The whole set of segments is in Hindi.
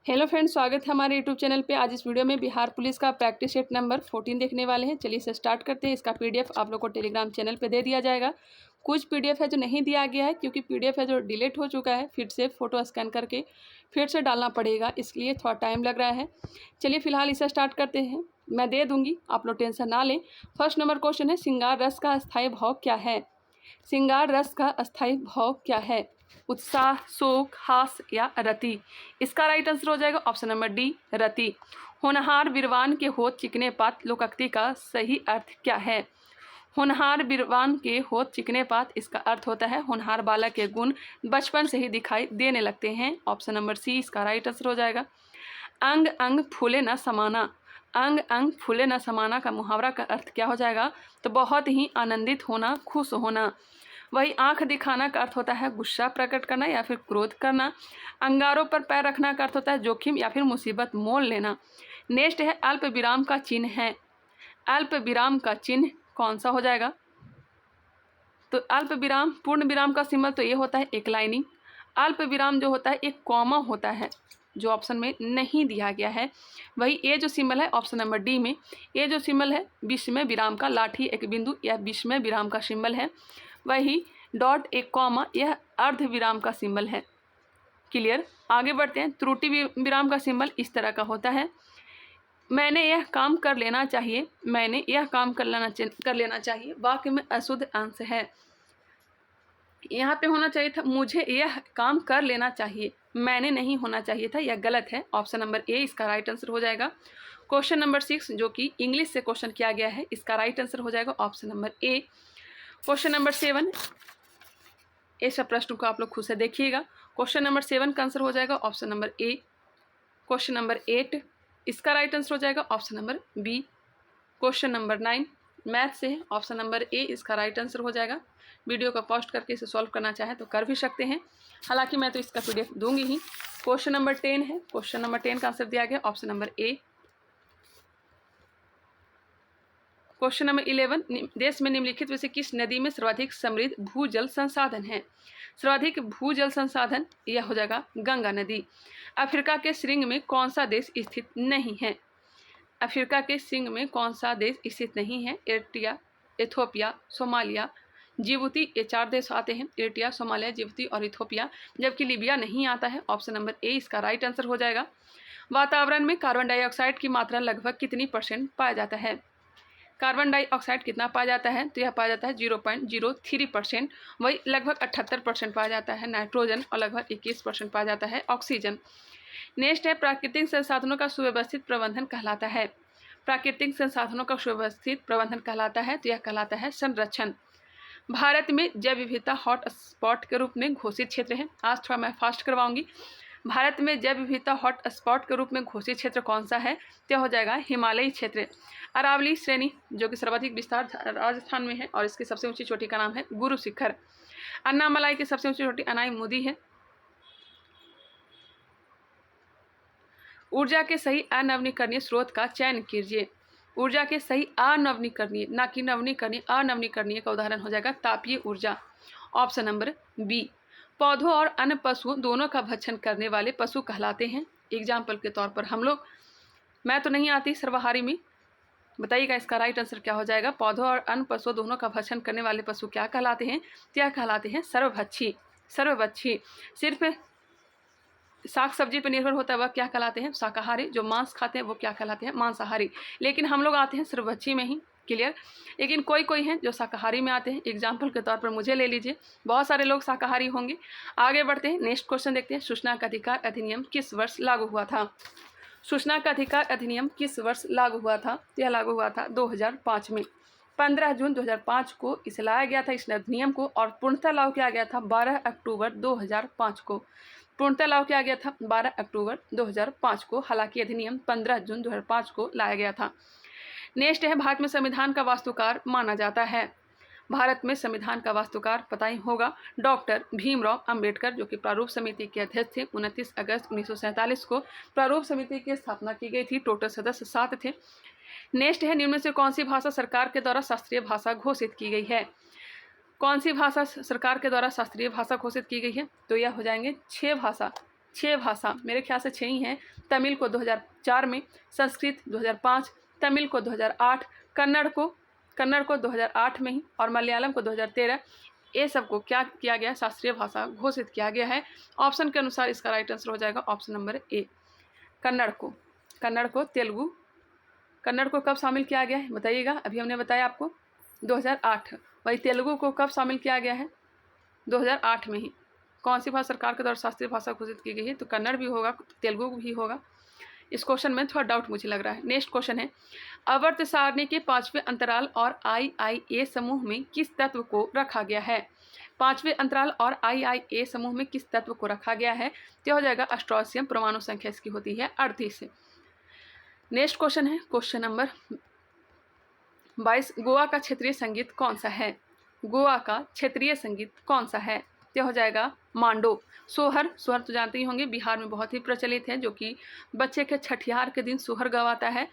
हेलो फ्रेंड्स, स्वागत है हमारे यूट्यूब चैनल पे। आज इस वीडियो में बिहार पुलिस का प्रैक्टिस सेट नंबर 14 देखने वाले हैं। चलिए इसे स्टार्ट करते हैं। इसका पीडीएफ आप लोग को टेलीग्राम चैनल पे दे दिया जाएगा। कुछ पीडीएफ है जो नहीं दिया गया है, क्योंकि पीडीएफ है जो डिलीट हो चुका है। फिर से फ़ोटो स्कैन करके फिर से डालना पड़ेगा, इसलिए थोड़ा टाइम लग रहा है। चलिए फिलहाल इसे स्टार्ट करते हैं। मैं दे दूँगी, आप लोग टेंशन ना लें। फर्स्ट नंबर क्वेश्चन है, श्रृंगार रस का अस्थायी भाव क्या है? श्रृंगार रस का अस्थायी भाव क्या है? उत्साह, शोक, हास या रति? इसका राइट आंसर हो जाएगा ऑप्शन नंबर डी, रति। होनहार बिरवान के होत चिकने पात लोकोक्ति का सही अर्थ क्या है? होनहार बिरवान के होत चिकने पात, इसका अर्थ होता है होनहार बालक के गुण बचपन से ही दिखाई देने लगते हैं। ऑप्शन नंबर सी इसका राइट आंसर हो जाएगा। अंग अंग फूले न समाना, अंग अंग फूले न समाना का मुहावरा का अर्थ क्या हो जाएगा? तो बहुत ही आनंदित होना, खुश होना। वही आंख दिखाना का अर्थ होता है गुस्सा प्रकट करना या फिर क्रोध करना। अंगारों पर पैर रखना का अर्थ होता है जोखिम या फिर मुसीबत मोल लेना। नेक्स्ट है अल्प विराम का चिन्ह है। अल्प विराम का चिन्ह कौन सा हो जाएगा? तो अल्प विराम, पूर्ण विराम का सिंबल तो ये होता है एक लाइनिंग। अल्प विराम जो होता है एक कॉमा होता है, जो ऑप्शन में नहीं दिया गया है। वही ये जो सिंबल है ऑप्शन नंबर डी में, ये जो सिंबल है बीच में विराम का लाठी एक बिंदु या बीच में विराम का सिंबल है। वही डॉट एक कॉमा यह अर्ध विराम का सिंबल है। क्लियर? आगे बढ़ते हैं। त्रुटि विराम का सिंबल इस तरह का होता है, मैंने यह काम कर लेना चाहिए, मैंने यह काम कर लेना चाहिए वाक्य में अशुद्ध अंश है। यहाँ पे होना चाहिए था मुझे यह काम कर लेना चाहिए, मैंने नहीं होना चाहिए था, यह गलत है। ऑप्शन नंबर ए इसका राइट आंसर हो जाएगा। क्वेश्चन नंबर 6 जो कि इंग्लिश से क्वेश्चन किया गया है, इसका राइट आंसर हो जाएगा option number A. Question number 7, ये सब प्रश्नों को आप लोग खुद से देखिएगा। क्वेश्चन नंबर 7 का आंसर हो जाएगा option number A. Question number 8, इसका राइट आंसर हो जाएगा option number B. Question number 9 math से है, ऑप्शन नंबर ए इसका राइट आंसर हो जाएगा। वीडियो को पॉस्ट करके इसे सॉल्व करना चाहे तो कर भी सकते हैं, हालांकि मैं तो इसका पीडीएफ दूंगी ही। क्वेश्चन नंबर 10 है, क्वेश्चन नंबर 10 का आंसर दिया गया option number A. Question number 11, देश में निम्नलिखित में से किस नदी में सर्वाधिक समृद्ध भूजल संसाधन है? सर्वाधिक भूजल संसाधन यह हो जाएगा गंगा नदी। अफ्रीका के श्रृंग में कौन सा देश स्थित नहीं है? अफ्रीका के श्रृंग में कौन सा देश स्थित नहीं है? एरिट्रिया, इथोपिया, सोमालिया, जिबूती, ये 4 देश आते हैं, एरिट्रिया, सोमालिया, जिबूती और इथोपिया, जबकि लीबिया नहीं आता है। ऑप्शन नंबर ए इसका राइट आंसर हो जाएगा। वातावरण में कार्बन डाइऑक्साइड की मात्रा लगभग कितनी % पाया जाता है? कार्बन डाइऑक्साइड कितना पाया जाता है? तो यह पाया जाता है 0.03%। वही लगभग 78% पाया जाता है नाइट्रोजन और लगभग 21% पाया जाता है ऑक्सीजन। नेक्स्ट है प्राकृतिक संसाधनों का सुव्यवस्थित प्रबंधन कहलाता है। प्राकृतिक संसाधनों का सुव्यवस्थित प्रबंधन कहलाता है तो यह कहलाता है संरक्षण। भारत में जैव विविधता हॉट स्पॉट के रूप में घोषित क्षेत्र है। आज थोड़ा मैं फास्ट करवाऊंगी। भारत में जैव विविधता हॉट स्पॉट के रूप में घोषित क्षेत्र कौन सा है? तो हो जाएगा हिमालयी क्षेत्र। अरावली श्रेणी जो कि सर्वाधिक विस्तार राजस्थान में है और इसकी सबसे ऊंची चोटी का नाम है गुरु शिखर। अन्नामलाई की सबसे ऊंची चोटी अनाई मुदी है। ऊर्जा के सही अनवीकरणीय स्रोत का चयन कीजिए। ऊर्जा के सही अनवीकरणीय, ना कि नवीकरणीय, अनवीकरणीय का उदाहरण हो जाएगा तापीय ऊर्जा। Option number B. पौधों और अन्य पशुओं दोनों का भक्षण करने वाले पशु कहलाते हैं। एग्जाम्पल के तौर पर हम लोग, मैं तो नहीं आती सर्वहारी में, बताइएगा इसका राइट आंसर क्या हो जाएगा। पौधों और अन्य पशुओं दोनों का भक्षण करने वाले पशु क्या कहलाते हैं? क्या कहलाते हैं? सर्वभक्षी। सर्वभक्षी सिर्फ साग सब्जी पर निर्भर होता है वह क्या कहलाते हैं? शाकाहारी। जो मांस खाते हैं वो क्या कहलाते हैं? मांसाहारी। लेकिन हम लोग आते हैं सर्वभक्षी में ही। क्लियर? लेकिन कोई कोई हैं जो शाकाहारी में आते हैं। एग्जाम्पल के तौर पर मुझे ले लीजिए, बहुत सारे लोग शाकाहारी होंगे। आगे बढ़ते हैं, नेक्स्ट क्वेश्चन देखते हैं। सूचना का अधिकार अधिनियम किस वर्ष लागू हुआ था? सूचना का अधिकार अधिनियम किस वर्ष लागू हुआ था? यह लागू हुआ था 2005 में। 15 जून 2005 को इसे लाया गया था, इस अधिनियम को, और पूर्णतः लागू किया गया था 12 अक्टूबर 2005 को। पूर्णतः लागू किया गया था 12 अक्टूबर 2005 को, हालांकि अधिनियम 15 जून 2005 को लाया गया था। नेक्स्ट है, भारत में संविधान का वास्तुकार माना जाता है। भारत में संविधान का वास्तुकार पता ही होगा, डॉक्टर भीमराव अंबेडकर, जो कि प्रारूप समिति के अध्यक्ष थे। 29 अगस्त 1947 को प्रारूप समिति की स्थापना की गई थी। टोटल सदस्य 7 थे। नेक्स्ट है, निम्न में से कौन सी भाषा सरकार के द्वारा शास्त्रीय भाषा घोषित की गई है? कौन सी भाषा सरकार के द्वारा शास्त्रीय भाषा घोषित की गई है? तो यह हो जाएंगे 6 भाषा। 6 भाषा, मेरे ख्याल से 6 ही हैं। तमिल को 2004 में, संस्कृत 2005, तमिल को 2008, कन्नड़ को 2008 में ही, और मलयालम को 2013। ये सबको क्या किया गया, शास्त्रीय भाषा घोषित किया गया है। ऑप्शन के अनुसार इसका राइट आंसर हो जाएगा ऑप्शन नंबर ए, कन्नड़ को तेलुगु। कन्नड़ को कब शामिल किया गया है बताइएगा, अभी हमने बताया आपको 2008। वही तेलुगु को कब शामिल किया गया है, 2008 में ही। कौन सी भाषा सरकार के द्वारा शास्त्रीय भाषा घोषित की गई है, तो कन्नड़ भी होगा, तेलुगु भी होगा। इस क्वेश्चन में थोड़ा डाउट मुझे लग रहा है। नेक्स्ट क्वेश्चन है, आवर्त सारणी के 5वें अंतराल और IIA समूह में किस तत्व को रखा गया है। 5वें अंतराल और IIA समूह में किस तत्व को रखा गया है, तो हो जाएगा एस्ट्रोसियम। परमाणु संख्या इसकी होती है 38। नेक्स्ट क्वेश्चन है क्वेश्चन नंबर 22, गोवा का क्षेत्रीय संगीत कौन सा है। गोवा का क्षेत्रीय संगीत कौन सा है, तो हो जाएगा मांडो। सोहर तो जानते ही होंगे, बिहार में बहुत ही प्रचलित है, जो कि बच्चे के छठिहार के दिन सोहर गवाता है।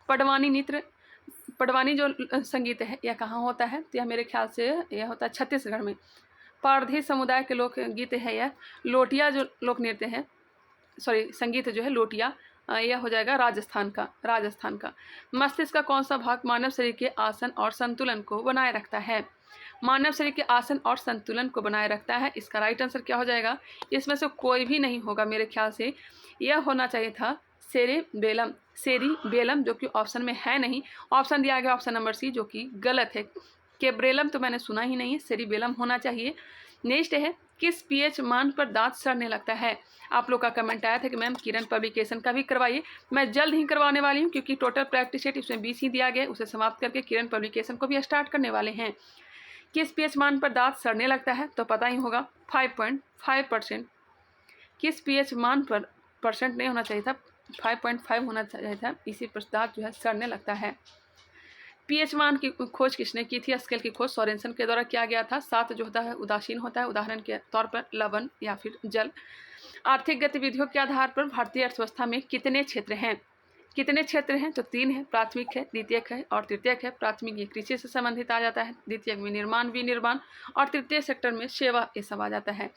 पडवानी जो संगीत है यह कहाँ होता है, तो यह मेरे ख्याल से यह होता है छत्तीसगढ़ में। पारधी समुदाय के लोक गीत है यह। लोटिया जो लोक नृत्य है, संगीत जो है लोटिया, यह हो जाएगा राजस्थान का। मस्तिष्क का कौन सा भाग मानव शरीर के आसन और संतुलन को बनाए रखता है। मानव शरीर के आसन और संतुलन को बनाए रखता है। इसका राइट आंसर क्या हो जाएगा, इसमें से कोई भी नहीं होगा मेरे ख्याल से। यह होना चाहिए था सेरिबेलम, जो कि ऑप्शन में है नहीं। ऑप्शन दिया गया ऑप्शन नंबर सी, जो कि गलत है। केब्रेलम तो मैंने सुना ही नहीं है, सेरिबेलम होना चाहिए। नेक्स्ट है, किस पीएच मान पर दांत सड़ने लगता है। आप लोग का कमेंट आया था कि मैम किरण पब्लिकेशन का भी करवाइए। मैं जल्द ही करवाने वाली हूँ, क्योंकि टोटल प्रैक्टिस सेट इसमें 20 ही दिया गया है। उसे समाप्त करके किरण पब्लिकेशन को भी स्टार्ट करने वाले हैं। किस पीएच मान पर दांत सड़ने लगता है, तो पता ही होगा 5.5%। किस पीएच मान पर परसेंट नहीं होना चाहिए था, 5.5 होना चाहिए था। इसी पर दांत जो है सड़ने लगता है। पीएच मान की खोज किसने की थी। स्केल की खोज सोरेनसन के द्वारा किया गया था। 7 जो होता है उदासीन होता है, उदाहरण के तौर पर लवण या फिर जल। आर्थिक गतिविधियों के आधार पर भारतीय अर्थव्यवस्था में कितने क्षेत्र हैं, तो 3 है। प्राथमिक है, द्वितीयक है और तृतीयक है। प्राथमिक ये कृषि से संबंधित आ जाता है, द्वितीयक में निर्माण विनिर्माण, और तृतीय सेक्टर में सेवा ये सब आ जाता है।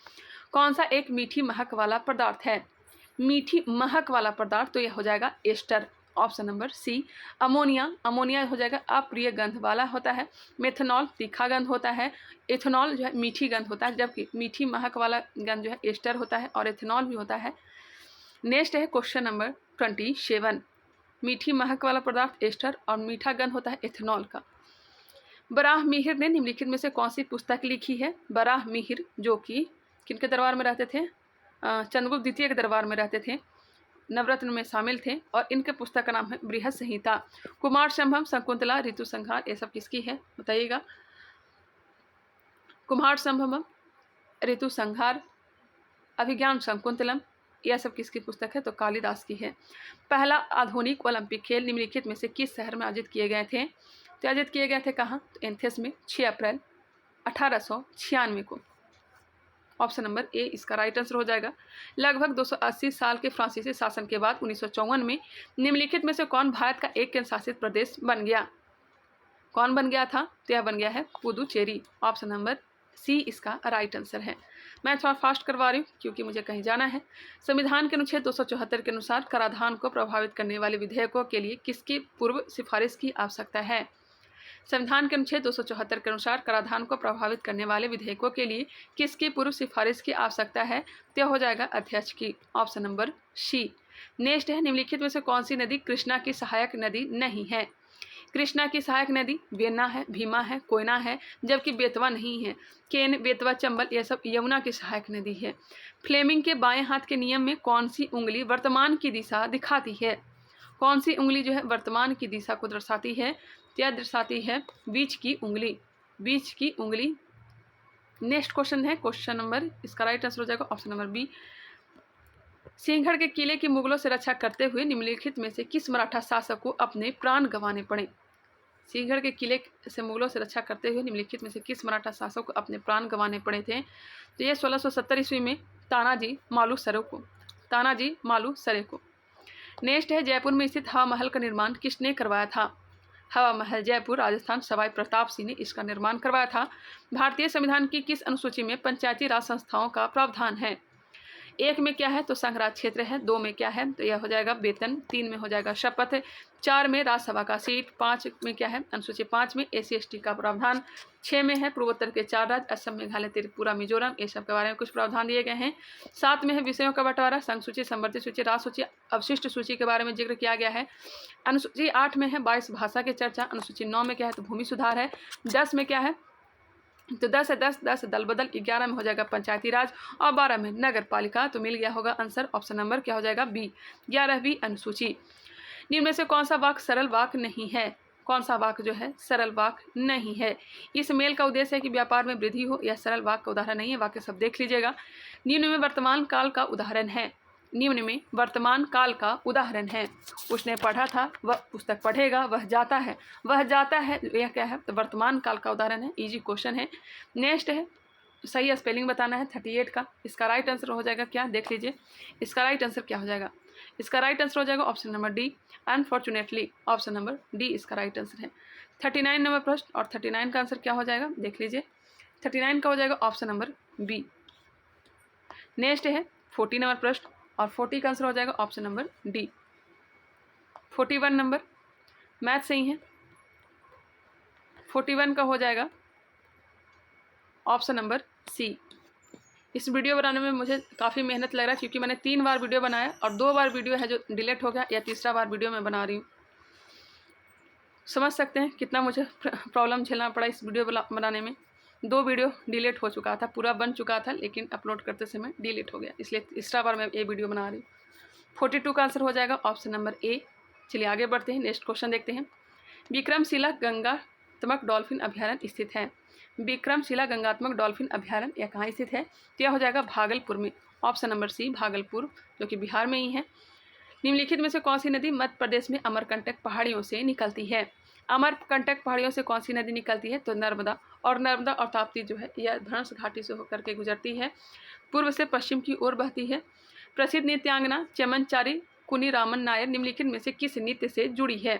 कौन सा एक मीठी महक वाला पदार्थ है, मीठी महक वाला पदार्थ, तो यह हो जाएगा ester, option number C. Ammonia हो जाएगा अप्रिय गंध वाला होता है। मेथनॉल तीखा गंध होता है। एथेनॉल जो है मीठी गंध होता है, जबकि मीठी महक वाला गंध जो है एस्टर होता है, और एथेनॉल भी होता है। नेक्स्ट है क्वेश्चन नंबर 27, मीठी महक वाला पदार्थ एस्टर और मीठा गंध होता है एथेनॉल का। बराह मिहिर ने निम्नलिखित में से कौन सी पुस्तक लिखी है। बराह मिहिर जो कि किनके दरबार में रहते थे, चंद्रगुप्त द्वितीय के दरबार में रहते थे, नवरत्न में शामिल थे, और इनके पुस्तक का नाम है बृहद संहिता। कुमार संभव, शकुंतला, ऋतु संहार, ये सब किसकी है बताइएगा। कुमार संभवम, ऋतु संहार, अभिज्ञान शकुंतलम, यह सब किसकी पुस्तक है, तो कालिदास की है। पहला आधुनिक ओलंपिक खेल निम्नलिखित में से किस शहर में आयोजित किए गए थे, तो आयोजित किए गए थे कहाँ, तो एथेंस में 6 अप्रैल 1896 को। ऑप्शन नंबर ए इसका राइट आंसर हो जाएगा। लगभग 280 साल के फ्रांसीसी शासन के बाद 1954 में निम्नलिखित में से कौन भारत का एक केंद्र शासित प्रदेश बन गया। कौन बन गया था, तो यह बन गया है पुदुचेरी। ऑप्शन नंबर सी इसका राइट आंसर है। मैं थोड़ा फास्ट करवा रही हूँ क्योंकि मुझे कहीं जाना है। संविधान के अनुच्छेद 274 के अनुसार कराधान को प्रभावित करने वाले विधेयकों के लिए किसकी पूर्व सिफारिश की आवश्यकता है। संविधान के अनुच्छेद 274 के अनुसार कराधान को प्रभावित करने वाले विधेयकों के लिए किसकी पूर्व सिफारिश की आवश्यकता है, तो हो जाएगा अध्यक्ष की। ऑप्शन नंबर सी। नेक्स्ट है, निम्नलिखित में से कौन सी नदी कृष्णा की सहायक नदी नहीं है। कृष्णा की सहायक नदी वेन्ना है, भीमा है, कोयना है, जबकि बेतवा नहीं है। केन, बेतवा, चंबल यह सब यमुना की सहायक नदी है। फ्लेमिंग के बाएं हाथ के नियम में कौन सी उंगली वर्तमान की दिशा दिखाती है। कौन सी उंगली जो है वर्तमान की दिशा को दर्शाती है, क्या दर्शाती है, बीच की उंगली। नेक्स्ट क्वेश्चन है क्वेश्चन नंबर, इसका राइट आंसर हो जाएगा ऑप्शन नंबर बी। सिंहगढ़ के किले की मुगलों से रक्षा करते हुए निम्नलिखित में से किस मराठा शासक को अपने प्राण गंवाने पड़े। सिंहगढ़ के किले से मुगलों से रक्षा करते हुए निम्नलिखित में से किस मराठा शासक को अपने प्राण गंवाने पड़े थे, तो ये 1670 ईस्वी में तानाजी मालू सरे को। नेक्स्ट है, जयपुर में स्थित हवा महल का निर्माण किसने करवाया था। हवा महल जयपुर राजस्थान, सवाई प्रताप सिंह ने इसका निर्माण करवाया था। भारतीय संविधान की किस अनुसूची में पंचायती राज संस्थाओं का प्रावधान है। 1 में क्या है तो संघराज क्षेत्र है, 2 में क्या है तो यह हो जाएगा वेतन, 3 में हो जाएगा शपथ, 4 में राज्यसभा का सीट, 5 में क्या है अनुसूची 5 में SC/ST का प्रावधान, 6 में है पूर्वोत्तर के 4 राज्य असम, मेघालय, त्रिपुरा, मिजोरम, ये सब के बारे में कुछ प्रावधान दिए गए हैं। 7 में है विषयों का बंटवारा, संघ सूची, समवर्ती सूची, राज्य सूची, अवशिष्ट सूची के बारे में जिक्र किया गया है। अनुसूची 8 में है 22 भाषा की चर्चा, अनुसूची 9 में क्या है तो भूमि सुधार है, 10 में क्या है तो 10 है 10 दल बदल, 11 में हो जाएगा पंचायती राज और 12 में नगर पालिका। तो मिल गया होगा आंसर, ऑप्शन नंबर क्या हो जाएगा बी, 11वीं अनुसूची। निम्न में से कौन सा वाक्य सरल वाक्य नहीं है, कौन सा वाक्य जो है सरल वाक्य नहीं है। इस मेल का उद्देश्य है कि व्यापार में वृद्धि हो, यह सरल वाक्य का उदाहरण नहीं है, वाक्य सब देख लीजिएगा। निम्न में वर्तमान काल का उदाहरण है, निम्न में वर्तमान काल का उदाहरण है, उसने पढ़ा था, वह पुस्तक पढ़ेगा, वह जाता है, यह क्या है तो वर्तमान काल का उदाहरण है, इजी क्वेश्चन है। नेक्स्ट है सही स्पेलिंग बताना है 38 का, इसका राइट आंसर हो जाएगा क्या, देख लीजिए इसका राइट आंसर क्या हो जाएगा, इसका राइट आंसर हो जाएगा option number D, unfortunately option number D इसका राइट आंसर है। 39 नंबर प्रश्न, और 39 का आंसर क्या हो जाएगा देख लीजिए, 39 का हो जाएगा ऑप्शन नंबर बी। नेक्स्ट है 40 नंबर प्रश्न, और 40 का आंसर हो जाएगा option number D. 41 number math सही है, 41 का हो जाएगा ऑप्शन नंबर सी। इस वीडियो बनाने में मुझे काफ़ी मेहनत लग रहा है क्योंकि मैंने 3 बार वीडियो बनाया और 2 बार वीडियो है जो डिलीट हो गया, या तीसरा बार वीडियो मैं बना रही हूँ। समझ सकते हैं कितना मुझे प्रॉब्लम झेलना पड़ा इस वीडियो बनाने में। 2 वीडियो डिलीट हो चुका था, पूरा बन चुका था लेकिन अपलोड करते समय डिलीट हो गया, इसलिए तीसरा बार मैं ये वीडियो बना रही हूँ। 42 का आंसर हो जाएगा ऑप्शन नंबर ए। चलिए आगे बढ़ते हैं, नेक्स्ट क्वेश्चन देखते हैं। विक्रमशिला गंगात्मक डॉल्फिन अभ्यारण्य स्थित है, विक्रमशिला गंगात्मक डॉल्फिन अभ्यारण्य यह कहाँ स्थित है तो यह हो जाएगा भागलपुर में, ऑप्शन नंबर सी भागलपुर, जो कि बिहार में ही है। निम्नलिखित में से कौन सी नदी मध्य प्रदेश में अमरकंटक पहाड़ियों से निकलती है, अमरकंटक पहाड़ियों से कौन सी नदी निकलती है तो नर्मदा, और नर्मदा और ताप्ती जो है यह धनुष घाटी से होकर के गुजरती है, पूर्व से पश्चिम की ओर बहती है। प्रसिद्ध नृत्यांगना चमनचारी कुनी रामन नायर निम्नलिखित में से किस नृत्य से जुड़ी है।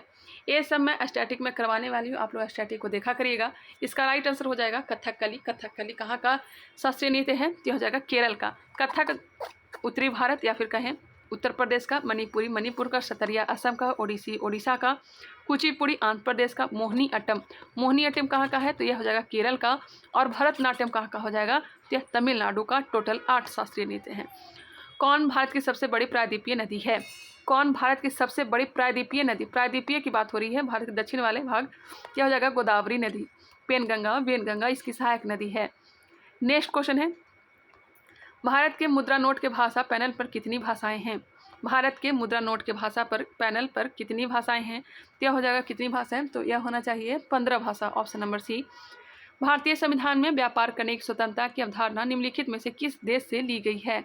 ये सब मैं स्टैटिक में करवाने वाली हूँ, आप लोग स्टैटिक को देखा करिएगा। इसका राइट आंसर हो जाएगा कथकली। कथकली कहाँ का शास्त्रीय नृत्य है तो हो जाएगा केरल का। कथक उत्तरी भारत या फिर कहें उत्तर प्रदेश का, मणिपुरी मणिपुर का, सतरिया असम का, ओडिसी ओडिशा का, कुचिपुड़ी आंध्र प्रदेश का, मोहिनीअट्टम कहाँ का है तो यह हो जाएगा केरल का, और भरतनाट्यम कहाँ का हो जाएगा तो यह तमिलनाडु का। टोटल 8 शास्त्रीय नृत्य हैं। कौन भारत की सबसे बड़ी प्रायद्वीपीय नदी है, कौन भारत की सबसे बड़ी प्रायद्वीपीय नदी, प्रायद्वीपीय की बात हो रही है, भारत के दक्षिण वाले भाग, क्या हो जाएगा गोदावरी नदी। वेनगंगा इसकी सहायक नदी है। नेक्स्ट क्वेश्चन है भारत के मुद्रा नोट के भाषा पैनल पर कितनी भाषाएं हैं, भारत के मुद्रा नोट के भाषा पर पैनल पर कितनी भाषाएं हैं क्या हो जाएगा कितनी भाषाएं तो यह होना चाहिए 15 भाषा, ऑप्शन नंबर सी। भारतीय संविधान में व्यापार करने की स्वतंत्रता की अवधारणा निम्नलिखित में से किस देश से ली गई है।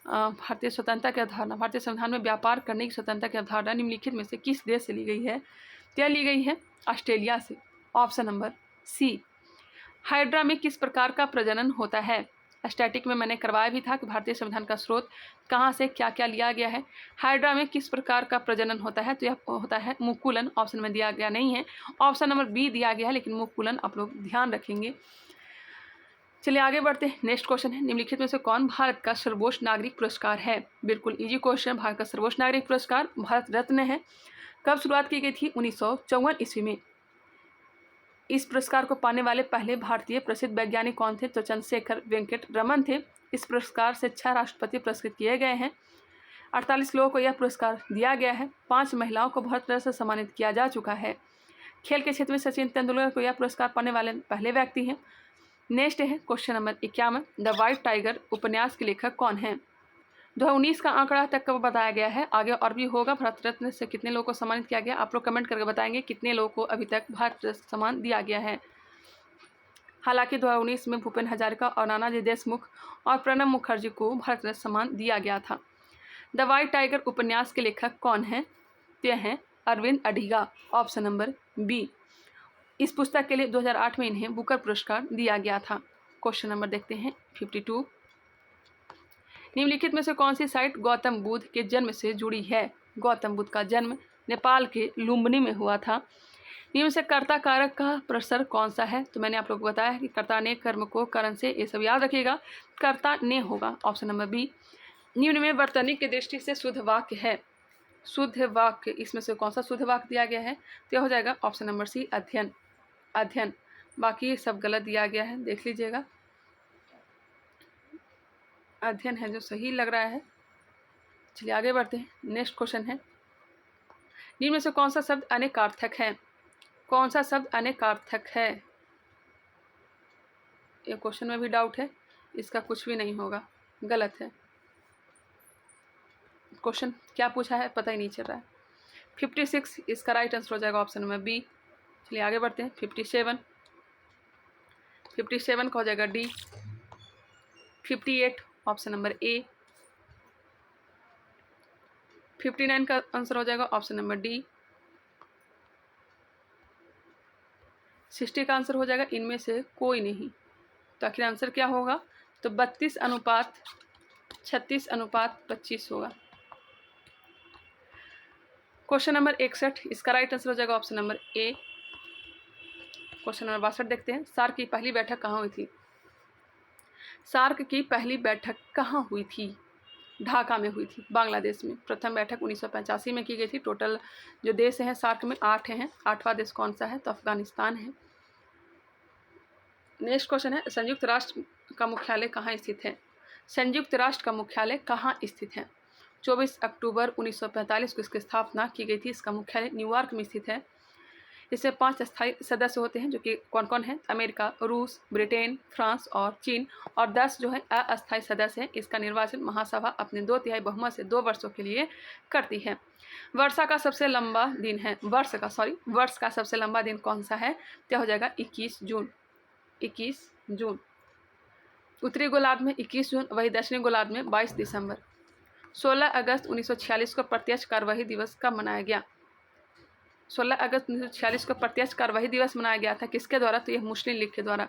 भारतीय स्वतंत्रता की अवधारणा, भारतीय संविधान में व्यापार करने की स्वतंत्रता की अवधारणा निम्नलिखित में से किस देश से ली गई है, क्या ली गई है ऑस्ट्रेलिया से, ऑप्शन नंबर सी। हाइड्रा में किस प्रकार का प्रजनन होता है, स्टैटिक में मैंने करवाया भी था कि भारतीय संविधान का स्रोत कहाँ से क्या क्या लिया गया है। हाइड्रा में किस प्रकार का प्रजनन होता है तो यह होता है मुकुलन, ऑप्शन में दिया गया नहीं है, ऑप्शन नंबर बी दिया गया है, लेकिन मुकुलन आप लोग ध्यान रखेंगे। चलिए आगे बढ़ते हैं। नेक्स्ट क्वेश्चन है निम्नलिखित में से कौन भारत का सर्वोच्च नागरिक पुरस्कार है, बिल्कुल इजी क्वेश्चन। भारत का सर्वोच्च नागरिक पुरस्कार भारत रत्न है। कब शुरुआत की गई थी 1954 ईस्वी में। इस पुरस्कार को पाने वाले पहले भारतीय प्रसिद्ध वैज्ञानिक कौन थे तो चंद्रशेखर वेंकट रमन थे। इस पुरस्कार से 6 राष्ट्रपति पुरस्कृत किए गए हैं, 48 लोगों को यह पुरस्कार दिया गया है, 5 महिलाओं को भारत रत्न से सम्मानित किया जा चुका है। खेल के क्षेत्र में सचिन तेंदुलकर को यह पुरस्कार पाने वाले पहले व्यक्ति हैं। नेक्स्ट है question number 51, the white tiger उपन्यास के लेखक कौन है। 2019 का आंकड़ा तक का बताया गया है, आगे और भी होगा। भारत रत्न से कितने लोगों को सम्मानित किया गया आप लोग कमेंट करके बताएंगे कितने लोगों को अभी तक भारत रत्न सम्मान दिया गया है। हालांकि 2019 में भूपेन हजारिका और नानाजी देशमुख और प्रणब मुखर्जी को भारत रत्न सम्मान दिया गया था। द वाइट टाइगर उपन्यास के लेखक कौन हैं ते हैं Arvind Adiga, option number B. इस पुस्तक के लिए 2008 में इन्हें बुकर पुरस्कार दिया गया था। क्वेश्चन नंबर देखते हैं 52, निम्नलिखित में से कौन सी साइट गौतम बुद्ध के जन्म से जुड़ी है। गौतम बुद्ध का जन्म नेपाल के लुम्बिनी में हुआ था। निम्न से कर्ता कारक का प्रसर कौन सा है तो मैंने आप लोग को बताया है कि कर्ता ने कर्म को करण से, ये सब याद रखिएगा, कर्ता ने होगा, ऑप्शन नंबर बी। निम्न में वर्तनी की दृष्टि से शुद्ध वाक्य है। शुद्ध वाक्य इसमें से कौन सा शुद्ध वाक्य दिया गया है? तो हो जाएगा ऑप्शन नंबर सी, अध्ययन। अध्ययन। बाकी सब गलत दिया गया है, देख लीजिएगा। अध्ययन है जो सही लग रहा है। चलिए आगे बढ़ते हैं। नेक्स्ट क्वेश्चन है, निम्न में से कौन सा शब्द अनेकार्थक है? कौन सा शब्द अनेकार्थक है? ये क्वेश्चन में भी डाउट है, इसका कुछ भी नहीं होगा, गलत है। क्वेश्चन क्या पूछा है पता ही नहीं चल रहा है। 56 इसका राइट आंसर हो जाएगा ऑप्शन नंबर बी। चलिए आगे बढ़ते हैं। 57 का हो जाएगा डी। 58 ऑप्शन नंबर ए। 59 का आंसर हो जाएगा ऑप्शन नंबर डी। 60 का आंसर हो जाएगा इनमें से कोई नहीं। तो आखिर आंसर क्या होगा? तो 32:36:25 होगा। क्वेश्चन नंबर 61 इसका राइट आंसर हो जाएगा option number A. Question number 62 देखते हैं। सार्क की पहली बैठक कहाँ हुई थी? सार्क की पहली बैठक कहाँ हुई थी? ढाका में हुई थी, बांग्लादेश में। प्रथम बैठक 1985 में की गई थी। टोटल जो देश हैं सार्क में 8 हैं। 8वां देश कौन सा है? तो अफगानिस्तान है। नेक्स्ट क्वेश्चन है, संयुक्त राष्ट्र का मुख्यालय कहाँ स्थित है? संयुक्त राष्ट्र का मुख्यालय कहाँ स्थित है? 24 अक्टूबर 1945 को इसकी स्थापना की गई थी। इसका मुख्यालय न्यूयॉर्क में स्थित है। इसमें 5 स्थायी सदस्य होते हैं, जो कि कौन कौन है? अमेरिका, रूस, ब्रिटेन, फ्रांस और चीन। और 10 जो है अस्थायी सदस्य हैं। इसका निर्वाचन महासभा अपने 2/3 बहुमत से 2 वर्षों के लिए करती है। वर्ष का सबसे लंबा दिन कौन सा है? तो हो जाएगा 21 जून। 21 जून। उत्तरी गोलार्ध में 21 जून, वही दक्षिणी गोलार्ध में 22 दिसंबर। 16 अगस्त 1946 को प्रत्यक्ष कार्यवाही दिवस कब मनाया गया? 16 अगस्त 1946 को प्रत्यक्ष कार्यवाही दिवस मनाया गया था। किसके द्वारा? तो यह मुस्लिम लीग के द्वारा,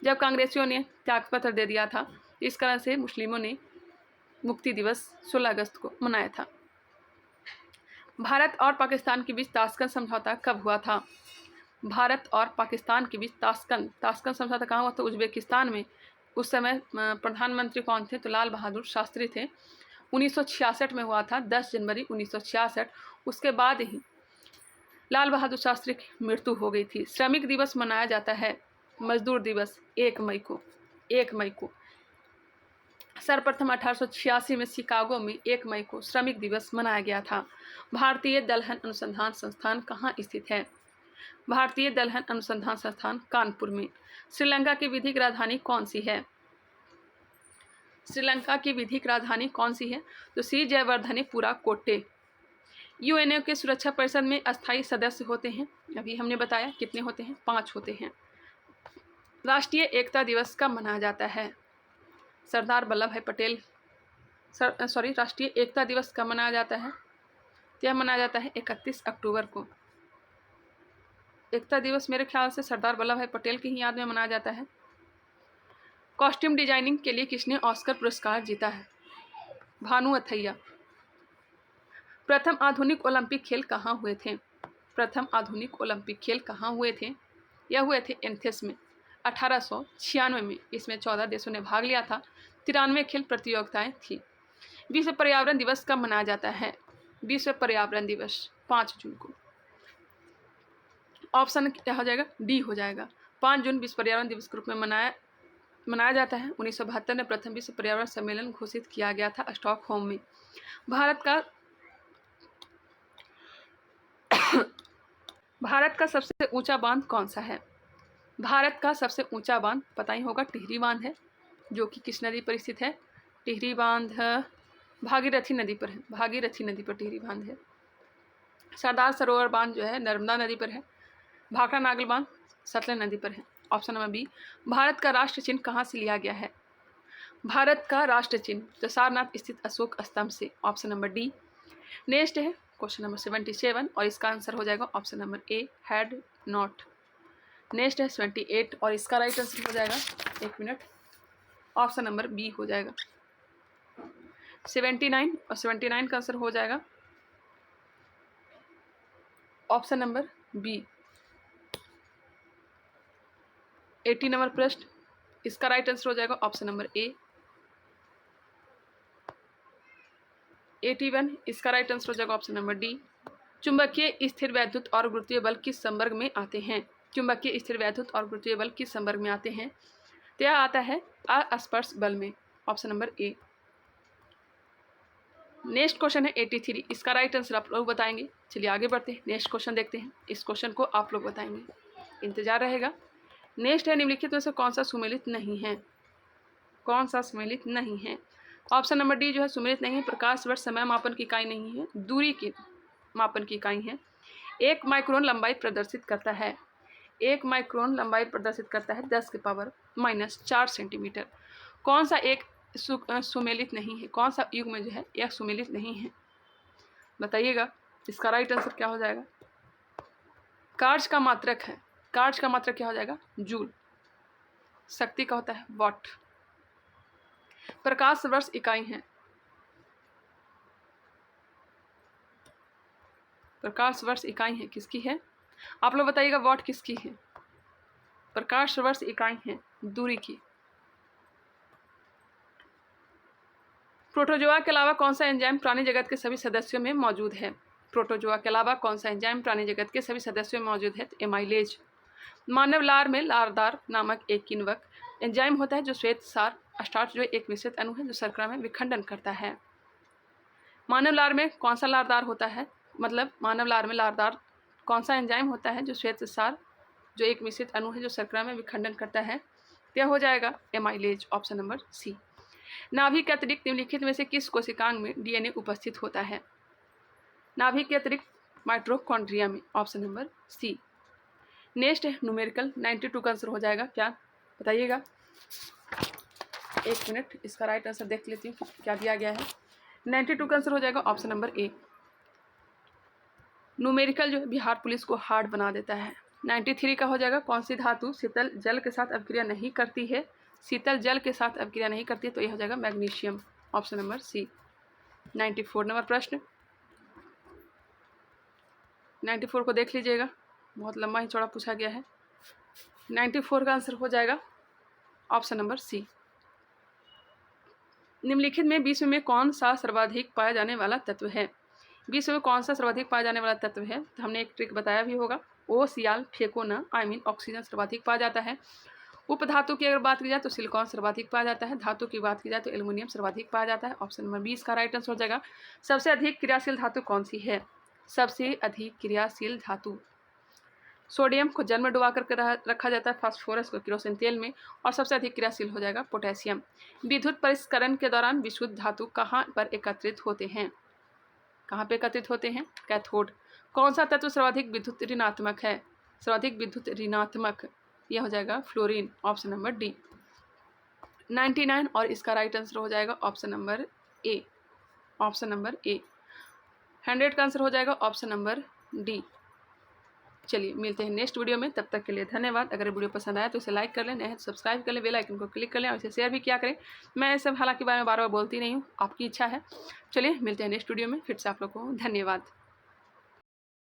जब कांग्रेसियों ने त्यागपत्र दे दिया था। इस कारण से मुस्लिमों ने मुक्ति दिवस 16 अगस्त को मनाया था। भारत और पाकिस्तान के बीच ताशकंद समझौता कब हुआ था? भारत और पाकिस्तान के बीच ताशकंद समझौता कहाँ हुआ था? उज्बेकिस्तान में। उस समय प्रधानमंत्री कौन थे? तो लाल बहादुर शास्त्री थे। 1966 में हुआ था, 10 जनवरी 1966। उसके बाद ही लाल बहादुर शास्त्री की मृत्यु हो गई थी। श्रमिक दिवस मनाया जाता है, मजदूर दिवस 1 मई को। 1 मई को सर्वप्रथम 1886 में शिकागो में 1 मई को श्रमिक दिवस मनाया गया था। भारतीय दलहन अनुसंधान संस्थान कहाँ स्थित है? भारतीय दलहन अनुसंधान संस्थान कानपुर में। श्रीलंका की विधिक राजधानी कौन सी है? श्रीलंका की विधिक राजधानी कौन सी है? तो श्री जयवर्धनेपुरा कोट्टे। यूएनओ के सुरक्षा परिषद में अस्थायी सदस्य होते हैं, अभी हमने बताया कितने होते हैं? 5 होते हैं। राष्ट्रीय एकता दिवस कब मनाया जाता है? सरदार वल्लभ भाई पटेल राष्ट्रीय एकता दिवस कब मनाया जाता है? यह मनाया जाता है 31 अक्टूबर को। एकता दिवस मेरे ख्याल से सरदार वल्लभ भाई पटेल की ही याद में मनाया जाता है। कॉस्ट्यूम डिजाइनिंग के लिए किसने ऑस्कर पुरस्कार जीता है? भानु अथैया। प्रथम आधुनिक ओलंपिक खेल कहाँ हुए थे? प्रथम आधुनिक ओलंपिक खेल कहाँ हुए थे? यह हुए थे एथेंस में 1896 में। इसमें 14 देशों ने भाग लिया था। 93 खेल प्रतियोगिताएं थी। विश्व पर्यावरण दिवस कब मनाया जाता है? विश्व पर्यावरण दिवस 5 जून को। ऑप्शन क्या हो जाएगा? डी हो जाएगा। 5 जून विश्व पर्यावरण दिवस के रूप में मनाया जाता है। 1972 में प्रथम विश्व पर्यावरण सम्मेलन घोषित किया गया था स्टॉकहोम में। भारत का सबसे ऊंचा बांध कौन सा है? भारत का सबसे ऊंचा बांध पता ही होगा, टिहरी बांध है, जो कि किस नदी पर स्थित है? टिहरी बांध भागीरथी नदी पर है। भागीरथी नदी पर टिहरी बांध है। सरदार सरोवर बांध जो है नर्मदा नदी पर है। भाखड़ा नागल बांध सतलज नदी पर है। Option number B. भारत का राष्ट्र चिन्ह कहाँ से लिया गया है? भारत का राष्ट्र चिन्ह तो सारनाथ स्थित अशोक स्तंभ से। Option number D. नेक्स्ट है क्वेश्चन नंबर 77 और इसका आंसर हो जाएगा option number A, had not. Next है 78 और इसका राइट आंसर हो जाएगा, 1 मिनट, ऑप्शन नंबर बी हो जाएगा। 79 और 79 का आंसर हो जाएगा ऑप्शन नंबर बी। 80 नंबर प्रश्न, इसका राइट आंसर हो जाएगा ऑप्शन नंबर ए। 81, इसका राइट आंसर हो जाएगा ऑप्शन नंबर डी। चुंबकीय स्थिर वैद्युत और गुरुत्वीय बल किस संवर्ग में आते हैं? चुंबकीय स्थिर वैद्युत और गुरुत्वीय बल किस संवर्ग में आते हैं? तो यह आता है अस्पर्श बल में, ऑप्शन नंबर ए। नेक्स्ट क्वेश्चन है 83, इसका राइट आंसर आप लोग बताएंगे। चलिए आगे बढ़ते हैं, नेक्स्ट क्वेश्चन देखते हैं। इस क्वेश्चन को आप लोग बताएंगे, इंतजार रहेगा। नेक्स्ट है निम्नलिखित में से कौन सा सुमेलित नहीं है? कौन सा सुमेलित नहीं है? ऑप्शन नंबर डी जो है सुमेलित नहीं है। प्रकाश वर्ष समय मापन की इकाई नहीं है, दूरी की मापन की इकाई है। 1 माइक्रोन लंबाई प्रदर्शित करता है। 1 माइक्रोन लंबाई प्रदर्शित करता है 10⁻⁻4 सेंटीमीटर। कौन सा एक सुमेलित नहीं है? कौन सा युग में जो है यह सुमेलित नहीं है? बताइएगा, इसका राइट आंसर क्या हो जाएगा? कार्य का मात्रक है। कार्य का मात्रक क्या हो जाएगा? जूल। शक्ति का होता है वॉट। प्रकाश वर्ष इकाई है। प्रकाश वर्ष इकाई है किसकी है? आप लोग बताइएगा, वॉट किसकी है? प्रकाश वर्ष इकाई है दूरी की। प्रोटोजोआ के अलावा कौन सा एंजाइम प्राणी जगत के सभी सदस्यों में मौजूद है? प्रोटोजोआ के अलावा कौन सा एंजाइम प्राणी जगत के सभी सदस्यों में मौजूद है? एमाइलेज। मानव लार में लारदार नामक एक किण्वक एंजाइम होता है जो श्वेत सार स्टार्च जो एक मिश्रित अणु है जो शर्करा में विखंडन करता है। मानव लार में कौन सा लारदार होता है? मतलब मानव लार में लारदार कौन सा एंजाइम होता है जो श्वेत सार जो एक मिश्रित अणु है जो शर्करा में विखंडन करता है? क्या हो जाएगा? Amylase, option number C. नाभिक के अतिरिक्त निम्नलिखित में से किस कोशिकांग में डीएनए उपस्थित होता है? नाभिक के अतिरिक्त माइटोकॉन्ड्रिया में, ऑप्शन नंबर सी। नेक्स्ट है न्यूमेरिकल 92 का आंसर हो जाएगा क्या? बताइएगा। एक मिनट, इसका राइट आंसर देख लेती हूँ क्या दिया गया है। 92 का आंसर हो जाएगा ऑप्शन नंबर ए। न्यूमेरिकल जो है बिहार पुलिस को हार्ड बना देता है। 93 का हो जाएगा कौन सी धातु शीतल जल के साथ अभिक्रिया नहीं करती है? शीतल जल के साथ अभिक्रिया नहीं करती है तो यह हो जाएगा magnesium, option number C. 94 number प्रश्न, 94 को देख लीजिएगा, बहुत लंबा ही चौड़ा पूछा गया है। 94 का आंसर हो जाएगा ऑप्शन नंबर सी। निम्नलिखित में विश्व में कौन सा सर्वाधिक पाया जाने वाला तत्व है? विश्व में कौन सा सर्वाधिक पाया जाने वाला तत्व है? तो हमने एक ट्रिक बताया भी होगा, ओ सियाल फेंको ना, ऑक्सीजन सर्वाधिक पाया जाता है। उपधातु की अगर बात की जाए तो सिलिकॉन सर्वाधिक पाया जाता है। धातु की बात की जाए तो एल्युमिनियम सर्वाधिक पाया जाता है। ऑप्शन नंबर 20 का राइट आंसर हो जाएगा। सबसे अधिक क्रियाशील धातु कौन सी है? सबसे अधिक क्रियाशील धातु सोडियम को जल में डुबा करके रखा जाता है, फास्फोरस को केरोसिन तेल में, और सबसे अधिक क्रियाशील हो जाएगा पोटेशियम। विद्युत परिष्करण के दौरान विशुद्ध धातु कहाँ पर एकत्रित होते हैं? कहाँ पे एकत्रित होते हैं? कैथोड। कौन सा तत्व सर्वाधिक विद्युत ऋणात्मक है? सर्वाधिक विद्युत ऋणात्मक यह हो जाएगा फ्लोरीन, ऑप्शन नंबर डी। 99 और इसका राइट आंसर हो जाएगा ऑप्शन नंबर ए, ऑप्शन नंबर ए। 100 का आंसर हो जाएगा ऑप्शन नंबर डी। चलिए मिलते हैं नेक्स्ट वीडियो में, तब तक के लिए धन्यवाद। अगर वीडियो पसंद आया तो इसे लाइक कर लें, नहीं तो सब्सक्राइब कर लें, बेल आइकन को क्लिक कर लें और इसे शेयर भी किया करें। मैं सब हालांकि बारे में बार बार बोलती नहीं हूँ, आपकी इच्छा है। चलिए मिलते हैं नेक्स्ट वीडियो में, फिर से आप लोगों को धन्यवाद।